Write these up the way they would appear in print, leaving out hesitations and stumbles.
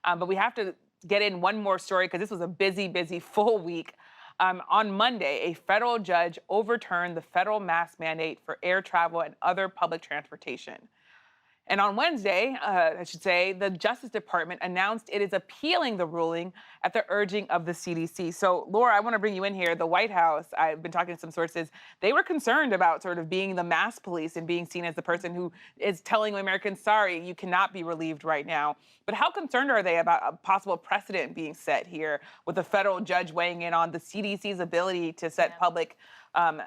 But we have to get in one more story because this was a busy, busy full week. On Monday, a federal judge overturned the federal mask mandate for air travel and other public transportation. And on Wednesday, I should say, the Justice Department announced it is appealing the ruling at the urging of the CDC. So, Laura, I want to bring you in here. The White House, I've been talking to some sources, they were concerned about sort of being the mask police and being seen as the person who is telling Americans, sorry, you cannot be relieved right now. But how concerned are they about a possible precedent being set here with a federal judge weighing in on the CDC's ability to set public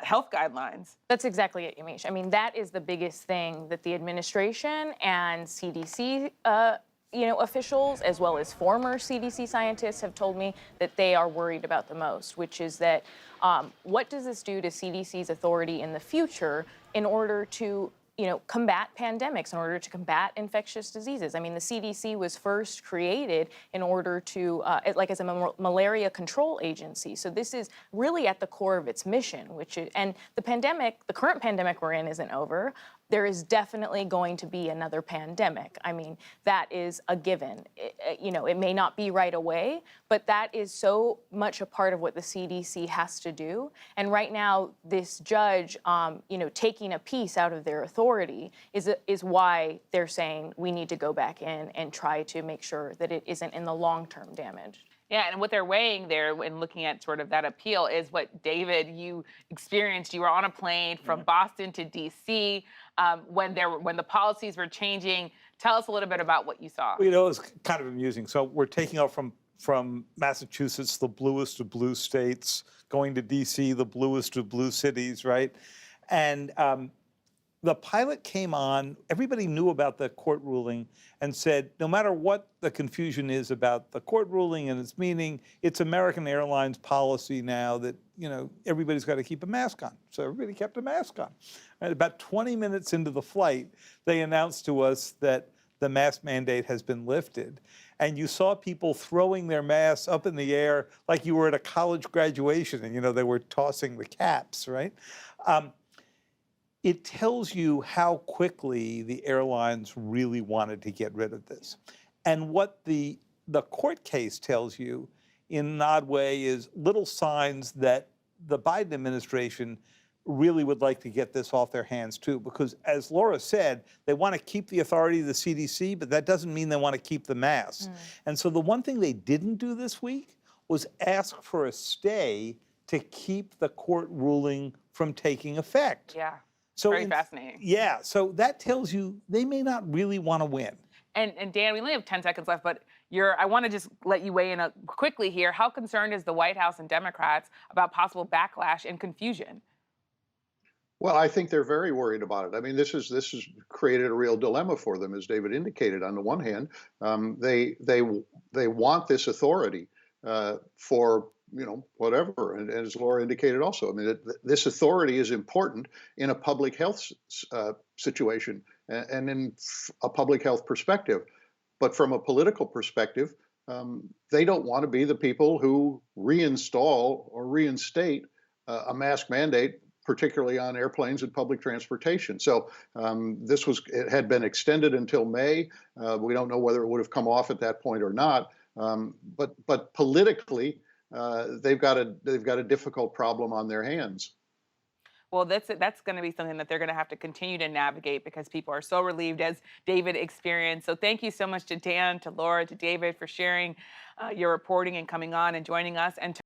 health guidelines? That's exactly it, Yamiche. I mean, that is the biggest thing that the administration and CDC, officials, as well as former CDC scientists, have told me that they are worried about the most, which is that what does this do to CDC's authority in the future in order to combat pandemics, in order to combat infectious diseases? I mean, the CDC was first created in order to, as a malaria control agency. So this is really at the core of its mission, and the current pandemic we're in isn't over. There is definitely going to be another pandemic. I mean, that is a given. It may not be right away, but that is so much a part of what the CDC has to do. And right now, this judge, taking a piece out of their authority is why they're saying we need to go back in and try to make sure that it isn't in the long-term damage. Yeah, and what they're weighing there when looking at sort of that appeal is what, David, you experienced. You were on a plane from Boston to D.C. When the policies were changing. Tell us a little bit about what you saw. Well, it was kind of amusing. So we're taking off from Massachusetts, the bluest of blue states, going to D.C., the bluest of blue cities, right? And the pilot came on, everybody knew about the court ruling and said, no matter what the confusion is about the court ruling and its meaning, it's American Airlines policy now that, everybody's got to keep a mask on. So everybody kept a mask on. And about 20 minutes into the flight, they announced to us that the mask mandate has been lifted. And you saw people throwing their masks up in the air like you were at a college graduation and, they were tossing the caps, right? It tells you how quickly the airlines really wanted to get rid of this. And what the court case tells you in an odd way is little signs that the Biden administration really would like to get this off their hands too, because as Laura said, they want to keep the authority of the CDC, but that doesn't mean they want to keep the masks. And so the one thing they didn't do this week was ask for a stay to keep the court ruling from taking effect. Yeah. So very fascinating. Yeah, so that tells you they may not really want to win. And Dan, we only have 10 seconds left, but I want to just let you weigh in quickly here. How concerned is the White House and Democrats about possible backlash and confusion? Well, I think they're very worried about it. I mean, this has created a real dilemma for them, as David indicated. On the one hand, they want this authority for whatever. And as Laura indicated also, I mean, this authority is important in a public health situation and in a public health perspective. But from a political perspective, they don't want to be the people who reinstall or reinstate a mask mandate, particularly on airplanes and public transportation. So it had been extended until May. We don't know whether it would have come off at that point or not. But politically, they've got a difficult problem on their hands. Well, that's going to be something that they're going to have to continue to navigate because people are so relieved, as David experienced. So thank you so much to Dan, to Laura, to David for sharing your reporting and coming on and joining us. And